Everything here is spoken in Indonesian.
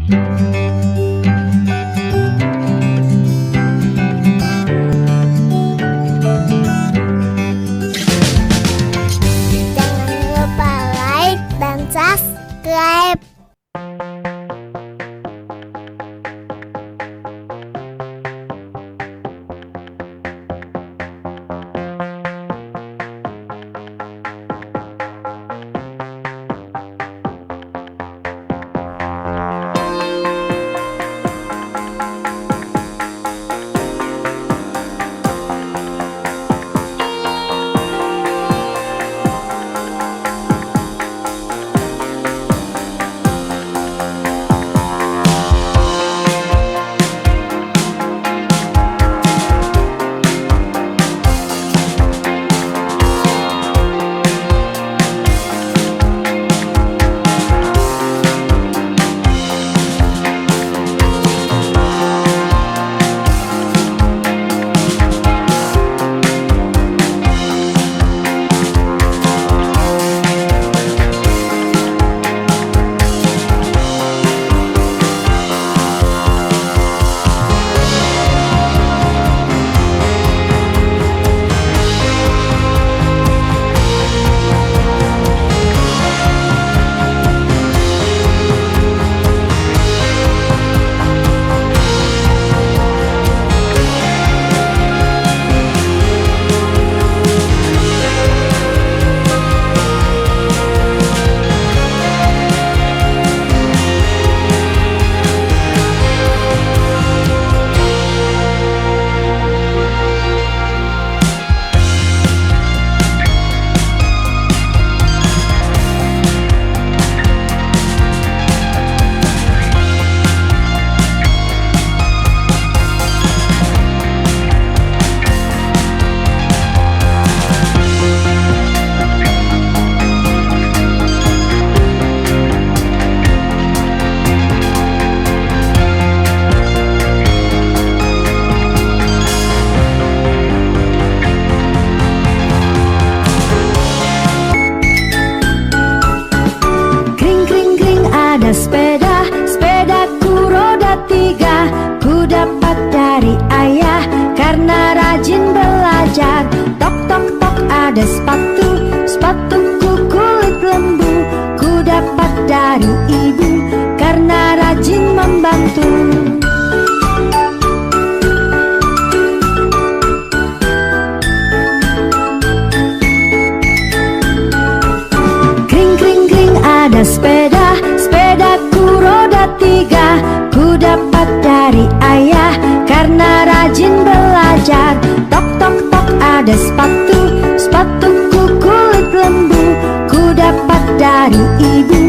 Jangan lupa like dan subscribe. Ada sepeda, sepedaku roda 3. Ku dapat dari ayah karena rajin belajar. Tok tok tok ada sepatu, sepatuku kulit lembu. Ku dapat dari ibu karena rajin membantu. Kring kring kring ada sepeda, sepedaku roda 3. Ku dapat dari ayah karena rajin belajar. Tok tok tok ada sepatu, sepatuku kulit lembu. Ku dapat dari ibu